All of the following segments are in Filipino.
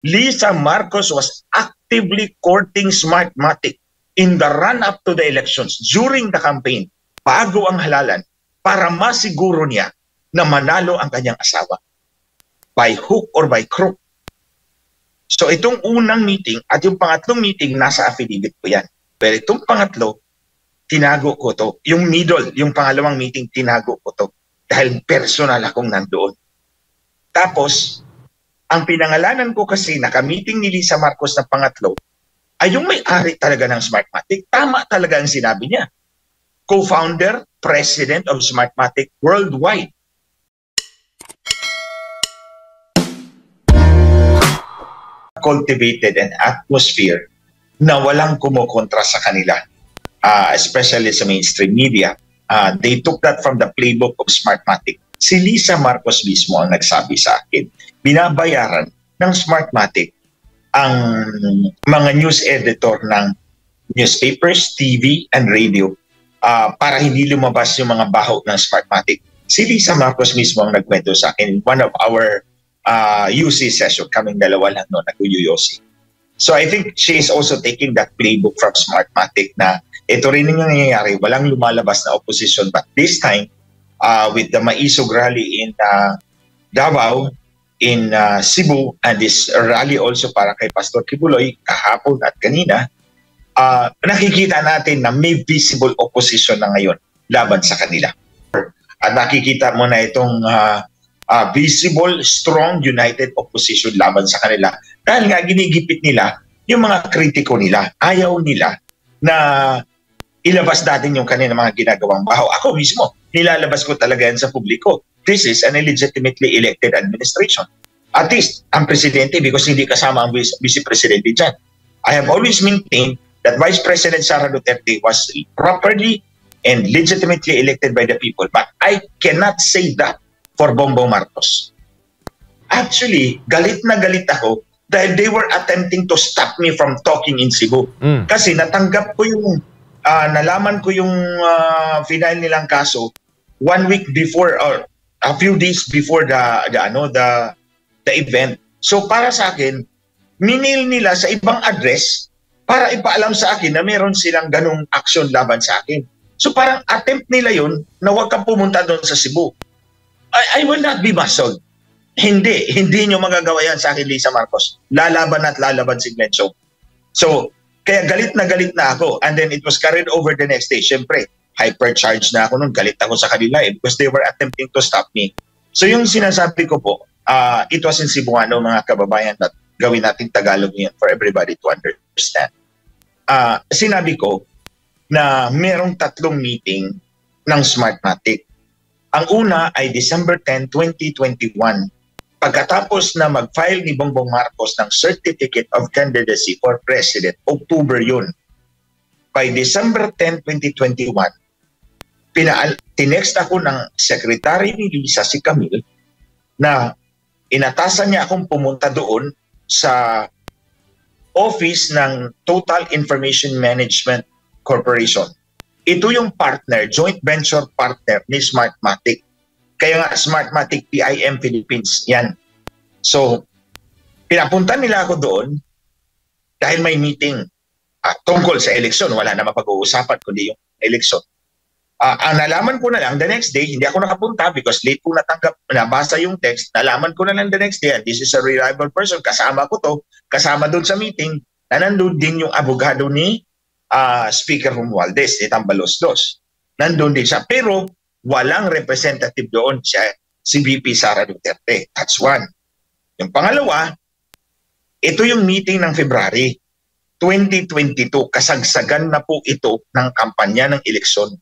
Lisa Marcos was actively courting Smartmatic in the run-up to the elections, during the campaign, bago ang halalan, para masiguro niya na manalo ang kanyang asawa. By hook or by crook. So itong unang meeting at yung pangatlong meeting, nasa affidavit ko yan. Pero itong pangatlo, tinago ko to. Yung middle, yung pangalawang meeting, tinago ko to. Dahil personal akong nandoon. Tapos, ang pinangalanan ko kasi, naka-meeting ni Lisa Marcos na pangatlo, ay yung may-ari talaga ng Smartmatic. Tama talaga ang sinabi niya. Co-founder, president of Smartmatic worldwide. Cultivated an atmosphere na walang kumukontra sa kanila, especially sa mainstream media. They took that from the playbook of Smartmatic. Si Lisa Marcos mismo ang nagsabi sa akin, binabayaran ng Smartmatic ang mga news editor ng newspapers, TV, and radio para hindi lumabas yung mga baho ng Smartmatic. Si Lisa Marcos mismo ang nagkwento sa akin in one of our UC session, kaming dalawa lang no, nag-UYOC. So I think she is also taking that playbook from Smartmatic na ito rin yung nangyayari, walang lumalabas na opposition, but this time with the Maisog rally in Davao, in Cebu, and this rally also para kay Pastor Kibuloy kahapon at kanina, nakikita natin na may visible opposition na ngayon laban sa kanila. At nakikita mo na itong visible, strong, united opposition laban sa kanila. Dahil nga ginigipit nila yung mga kritiko nila. Ayaw nila na ilabas natin yung kanilang mga ginagawang baho. Ako mismo, nilalabas ko talaga yan sa publiko. This is an illegitimately elected administration. At least, ang presidente, because hindi kasama ang vice-presidente dyan. I have always maintained that Vice President Sara Duterte was properly and legitimately elected by the people. But I cannot say that for Bongbong Marcos. Actually, galit na galit ako dahil they were attempting to stop me from talking in Cebu. Kasi natanggap ko yung, nalaman ko yung final nilang kaso 1 week before or a few days before the event. So para sa akin, minil nila sa ibang address para ipaalam sa akin na meron silang ganung action laban sa akin. So parang attempt nila yun na huwag kang pumunta doon sa Cebu. I will not be muzzled. Hindi nyo magagawa yan sa akin, Lisa Marcos. Lalaban at lalaban si Glenn Show. So, kaya galit na ako. And then it was carried over the next day. Siyempre, hypercharged na ako nun. Galit ako sa kanila because they were attempting to stop me. So yung sinasabi ko po, it was in Cebuano, mga kababayan, that gawin natin Tagalog yan for everybody to understand. Sinabi ko na merong 3 meeting ng Smartmatic. Ang una ay December 10, 2021. Pagkatapos na mag-file ni Bongbong Marcos ng Certificate of Candidacy for President, October yun. By December 10, 2021, tinext ako ng secretary ni Lisa, si Camille, na inatasan niya akong pumunta doon sa office ng Total Information Management Corporation. Ito yung partner, joint venture partner ni Smartmatic. Kaya nga Smartmatic PIM Philippines, yan. So, pinapunta nila ako doon dahil may meeting tungkol sa eleksyon. Wala na mapag-uusapan kundi yung eleksyon. Ang nalaman ko na lang the next day, hindi ako nakapunta because late ko natanggap, nabasa yung text, nalaman ko na lang the next day, this is a reliable person, kasama ko to, kasama doon sa meeting, na nandun din yung abogado ni Speaker Romualdez, ni Tambaloslos. Nandun din siya. Pero walang representative doon siya, si VP Sara Duterte. That's one. Yung pangalawa, ito yung meeting ng February 2022. Kasagsagan na po ito ng kampanya ng eleksyon.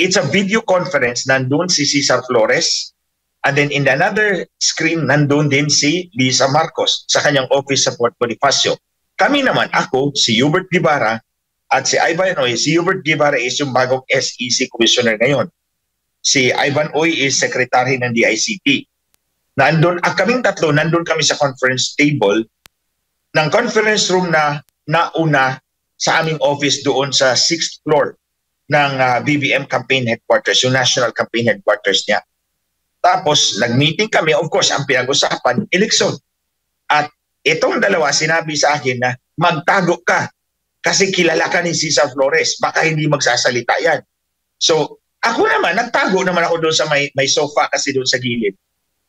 It's a video conference. Nandun si Cesar Flores. And then in another screen, nandun din si Lisa Marcos sa kanyang office sa Port Bonifacio. Kami naman, ako, si Hubert Guevara, at si Ivan Oy. Si Hubert Guevara is yung bagong SEC Commissioner ngayon. Si Ivan Oy is Secretary ng DICT. Nandun, kaming tatlo, nandun kami sa conference table ng conference room na nauna sa aming office doon sa 6th floor ng BBM Campaign Headquarters, yung National Campaign Headquarters niya. Tapos, nag-meeting kami. Of course, ang pinag-usapan, eleksyon. At itong dalawa, sinabi sa akin na magtago ka kasi kilala ka ni Cesar Flores. Baka hindi magsasalita yan. So, ako naman, nagtago naman ako doon sa may sofa kasi doon sa gilid.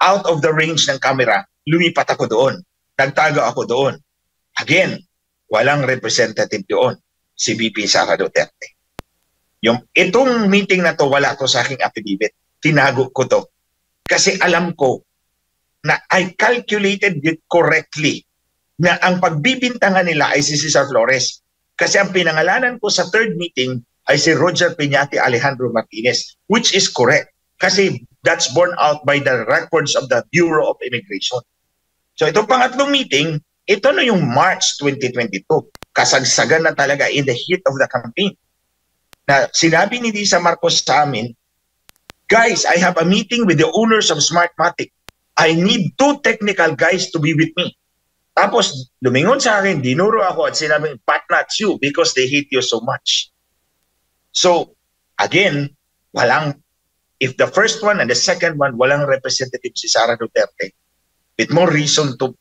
Out of the range ng camera, lumipat ako doon. Nagtago ako doon. Again, walang representative doon. Si VP Sara Duterte. Itong meeting na to, wala to sa aking affidavit. Tinago ko to. Kasi alam ko na I calculated it correctly na ang pagbibintangan nila ay si Cesar Flores. Kasi ang pinangalanan ko sa third meeting ay si Roger Piñate Alejandro Martinez, which is correct. Kasi that's borne out by the records of the Bureau of Immigration. So itong pangatlong meeting, ito na yung March 2022. Kasagsagan na talaga in the heat of the campaign. Na sinabi ni Lisa Marcos sa amin, guys, I have a meeting with the owners of Smartmatic. I need 2 technical guys to be with me. Tapos, lumingon sa akin, dinuro ako at sinabi, but not you because they hate you so much. So, again, if the first one and the second one, walang representative si Sara Duterte, with more reason to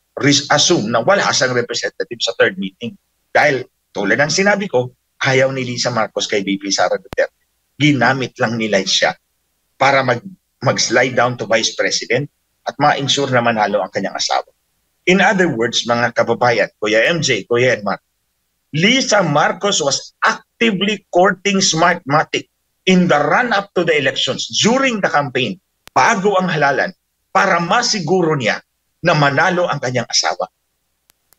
assume na wala siyang representative sa third meeting. Dahil, tulad ng sinabi ko, ayaw ni Lisa Marcos kay VP Sara Duterte. Ginamit lang nila siya para mag-slide down to Vice President at ma-ensure na manalo ang kanyang asawa. In other words, mga kababayan, Kuya MJ, Kuya Edmar, Lisa Marcos was actively courting Smartmatic in the run-up to the elections, during the campaign, bago ang halalan, para masiguro niya na manalo ang kanyang asawa.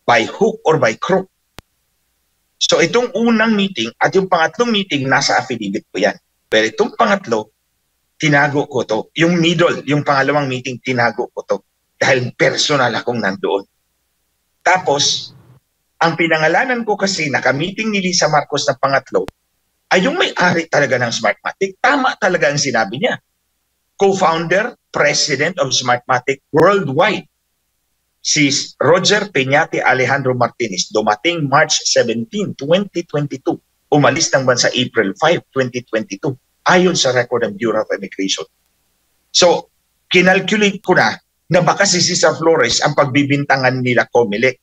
By hook or by crook. So itong unang meeting at yung pangatlong meeting, nasa affidavit ko yan. Pero itong pangatlo, tinago ko to. Yung middle, yung pangalawang meeting, tinago ko to. Dahil personal akong nandoon. Tapos, ang pinangalanan ko kasi naka-meeting ni Lisa Marcos na pangatlo, ay yung may-ari talaga ng Smartmatic. Tama talaga ang sinabi niya. Co-founder, president of Smartmatic worldwide. Si Roger Piñate Alejandro Martinez, dumating March 17, 2022. Umalis ng bansa April 5, 2022. Ayon sa record ng Bureau of Immigration. So, kinalculate ko na baka si Cesar Flores ang pagbibintangan nila COMELEC.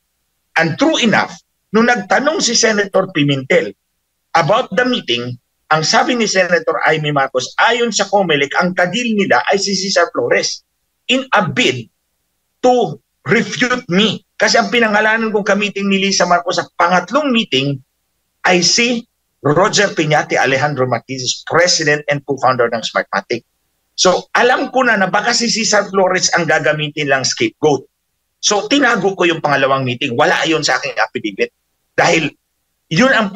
And true enough, nung nagtanong si Senator Pimentel about the meeting, ang sabi ni Senator Amy Marcos, ayon sa COMELEC, ang kadil nila ay si Cesar Flores in a bid to refute me. Kasi ang pinangalanan kong ka-meeting ni Lisa Marcos sa pangatlong meeting ay si Roger Piñate Alejandro Martinez, president and co-founder ng Smartmatic. So, alam ko na baka si Cesar Flores ang gagamitin lang scapegoat. So, tinago ko yung pangalawang meeting. Wala yun sa aking affidavit. Dahil yun ang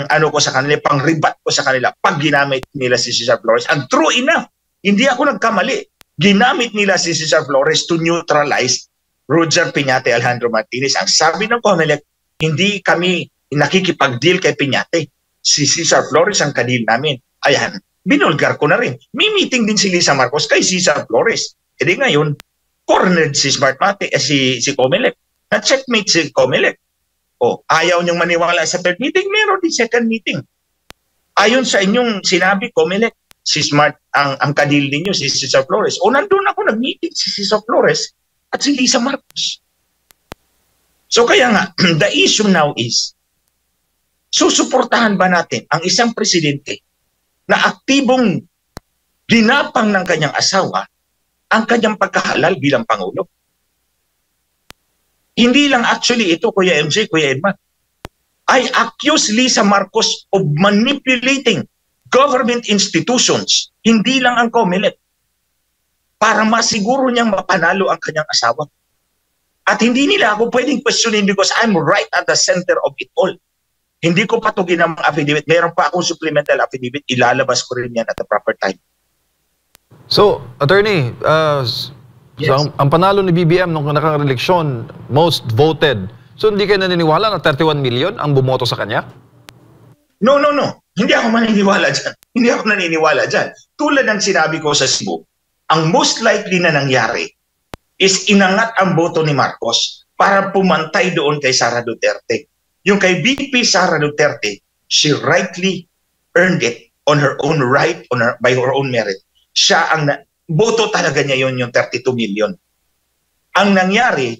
ano ko sa kanila, pang-rebat ko sa kanila pag ginamit nila si Cesar Flores. And true enough, hindi ako nagkamali. Ginamit nila si Cesar Flores to neutralize Roger Piñate Alejandro Martinez. Ang sabi ng COMELEC, hindi kami nakikipag-deal kay Piñate. Si Cesar Flores ang ka-deal namin. Ayan, binulgar ko na rin. May meeting din si Lisa Marcos kay Cesar Flores. E di ngayon, cornered si Smartmatic, si COMELEC. Na-checkmate si COMELEC. O, ayaw niyong maniwala sa third meeting, meron din second meeting. Ayon sa inyong sinabi, COMELEC, si ang ka-deal ninyo, si Cesar Flores. O, nandun ako nag-meeting si Cesar Flores at si Lisa Marcos. So kaya nga, the issue now is, susuportahan ba natin ang isang presidente na aktibong ginapang ng kanyang asawa ang kanyang pagkahalal bilang Pangulo? Hindi lang actually ito, Kuya MJ, Kuya Edman. I accuse Lisa Marcos of manipulating government institutions, hindi lang ang COMELEC, para masiguro niyang mapanalo ang kanyang asawa. At hindi nila ako pwedeng questionin because I'm right at the center of it all. Hindi ko pa ito ginamang affidavit. Meron pa akong supplemental affidavit. Ilalabas ko rin yan at the proper time. So, Attorney, Yes. so ang panalo ni BBM nung nakang eleksyon, most voted. So, hindi kayo naniniwala na 31 million ang bumoto sa kanya? No. Hindi ako maniniwala dyan. Hindi ako naniniwala dyan. Tulad ng sinabi ko sa Cebu, ang most likely na nangyari is inangat ang boto ni Marcos para pumantay doon kay Sara Duterte. Yung kay VP Sara Duterte, she rightly earned it on her own right, by her own merit. Siya ang boto talaga niya yun, yung 32 million. Ang nangyari,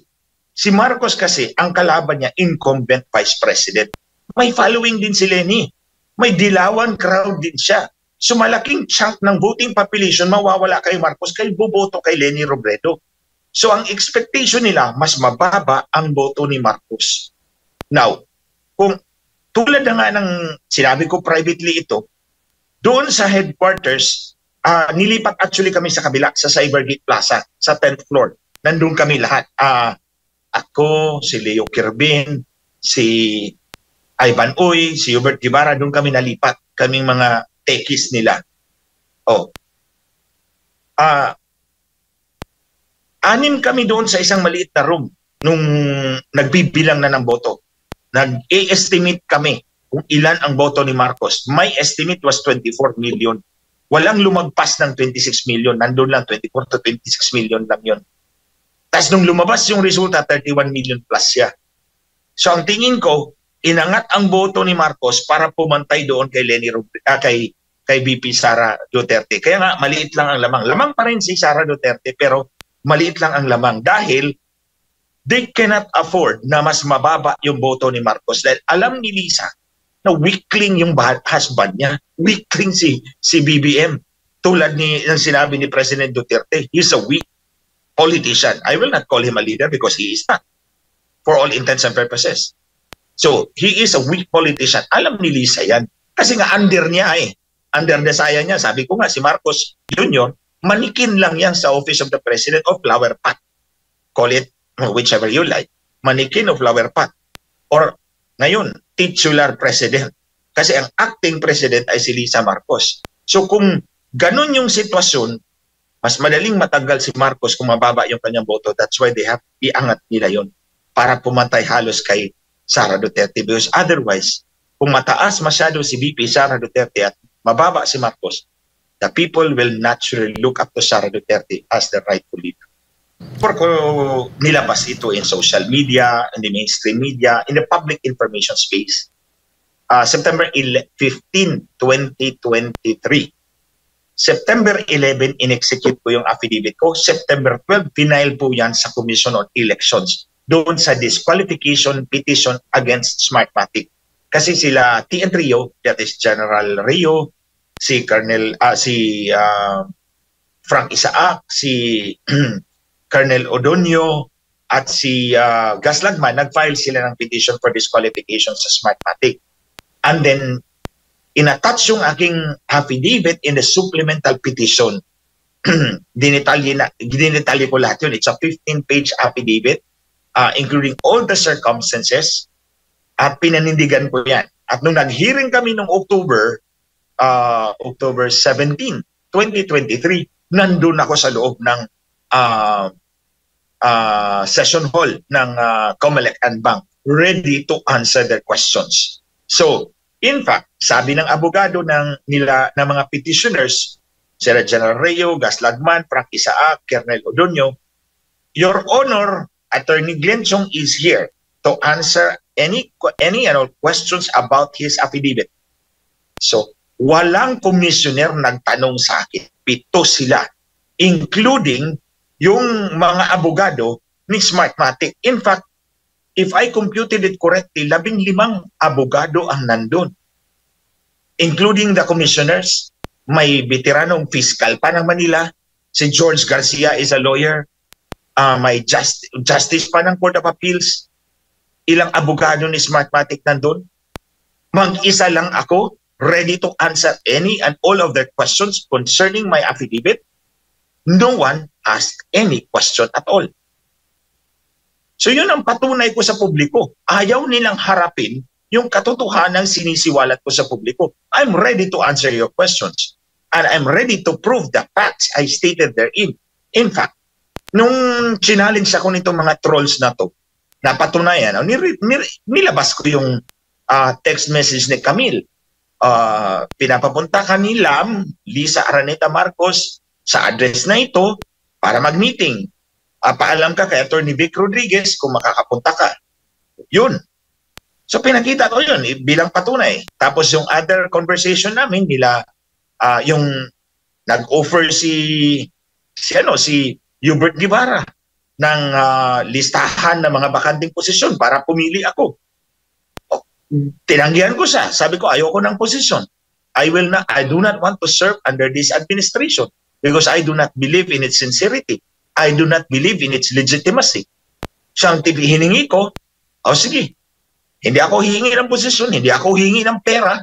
si Marcos kasi, ang kalaban niya, incumbent vice president. May following din si Leni. May dilawan crowd din siya. So malaking chunk ng voting population mawawala kay Marcos kay boboto kay Leni Robredo. So ang expectation nila, mas mababa ang boto ni Marcos. Now, kung tulad na nga ng sinabi ko privately ito, doon sa headquarters, nilipat actually kami sa kabila, sa Cybergate Plaza, sa 10th floor. Nandun kami lahat. Ako, si Leo Kirbin, si Ivan Uy, si Hubert Guevara, doon kami nalipat. Kaming mga techies nila. Anim kami doon sa isang maliit na room nung nagbibilang na ng boto. Nag-estimate kami kung ilan ang boto ni Marcos. My estimate was 24 million. Walang lumagpas ng 26 million. Nandun lang 24 to 26 million lang yun. Tapos nung lumabas yung resulta, 31 million plus siya. So ang tingin ko, inangat ang boto ni Marcos para pumantay doon kay kay VP Sara Duterte. Kaya nga, maliit lang ang lamang. Lamang pa rin si Sara Duterte, pero maliit lang ang lamang. Dahil they cannot afford na mas mababa yung boto ni Marcos. Dahil alam ni Lisa na weakling yung husband niya. Weakling si BBM. Tulad ng sinabi ni President Duterte, he's a weak politician. I will not call him a leader because he is not. For all intents and purposes. So, he is a weak politician. Alam ni Lisa yan. Kasi nga under niya under the saya niya. Sabi ko nga, si Marcos Jr., manikin lang yan sa Office of the President of flower pot. Call it whichever you like. Manikin of flower pot. Or ngayon, titular president. Kasi ang acting president ay si Lisa Marcos. So kung ganun yung sitwasyon, mas madaling matanggal si Marcos kung mababa yung kanyang boto. That's why they have iangat nila yun para pumantay halos kay Sara Duterte. Because otherwise, kung mataas masyado si VP Sara Duterte at mababa si Marcos, the people will naturally look up to Sara Duterte as the rightful leader. Por nilabas ito in social media, in the mainstream media, in the public information space. September 15, 2023. September 11, in-execute ko yung affidavit ko. September 12, final po yan sa Commission on Elections doon sa disqualification petition against Smartmatic. Kasi sila T.N. Rio, that is General Rio, si Frank Isaac, si Colonel Odonio, at si Gas Lagman, nag-file sila ng petition for disqualification sa Smartmatic. And then, in-attach yung aking affidavit in the supplemental petition. Dinitalye ko lahat yun. It's a 15-page affidavit, including all the circumstances, at pinanindigan ko yan. At nung nag-hearing kami noong October 17, 2023, nandun ako sa loob ng session hall ng Comelec and Bank, ready to answer their questions. So, in fact, sabi ng abogado ng mga petitioners, sila General Reo, Gas Lagman, Frank Isaac, Colonel Odonio, Your Honor, Attorney Glenn Chong is here to answer any questions about his affidavit. So, walang commissioner nagtanong sa akin. 7 sila, including yung mga abogado ni Smartmatic. In fact, if I computed it correctly, 15 abogado ang nandun. Including the commissioners, may veteranong fiscal pa ng Manila, si George Garcia is a lawyer, may justice pa ng Court of Appeals, ilang abogado ni Smartmatic nandun. Mag-isa lang ako, ready to answer any and all of their questions concerning my affidavit. No one asked any question at all. So yun ang patunay ko sa publiko. Ayaw nilang harapin yung katotohanan sinisiwalat ko sa publiko. I'm ready to answer your questions. And I'm ready to prove the facts I stated therein. In fact, nung challenge ako nitong mga trolls na to, napatunayan, nilabas ko yung text message ni Camille. Pinapapunta ka ni Lisa Araneta Marcos sa address na ito para mag-meeting. Paalam ka kay Attorney Vic Rodriguez kung makakapunta ka. Yun. So pinakita ko yun bilang patunay. Tapos yung other conversation namin nila, yung nag-offer si si Hubert Guevara ng listahan ng mga bakanting posisyon para pumili ako. Tinanggihan ko siya. Sabi ko, ayoko ng posisyon. I do not want to serve under this administration because I do not believe in its sincerity. I do not believe in its legitimacy. Siyang hiningi ko, sige, hindi ako hihingi ng posisyon, hindi ako hihingi ng pera.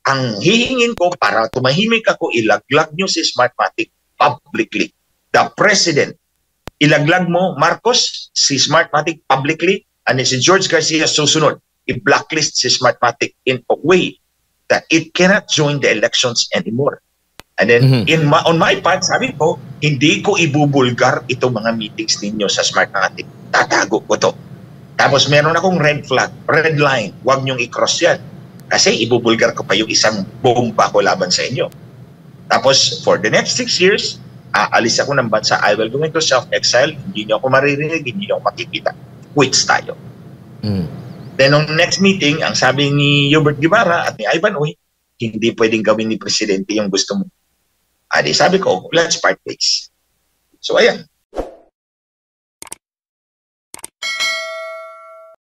Ang hihingin ko para tumahimik ako, ilaglag nyo si Smartmatic publicly. The President, ilaglag mo, Marcos, si Smartmatic publicly, and si George Garcia susunod, i-blacklist si Smartmatic in a way that it cannot join the elections anymore. And then, on my part, sabi ko, hindi ko ibubulgar itong mga meetings ninyo sa Smartmatic. Tatago ko to. Tapos meron akong red flag, red line, huwag niyong i-cross yan. Kasi ibubulgar ko pa yung isang bomba ko laban sa inyo. Tapos, for the next 6 years, aalis ako ng bansa. I will go into self-exile. Hindi niyo ako maririnig, hindi niyo ako makikita. Quits tayo. Then, on next meeting, ang sabi ni Hubert Guevara at ni Ivan Uy, hindi pwedeng gawin ni Presidente yung gusto mo. Sabi ko, let's part ways. So, ayan.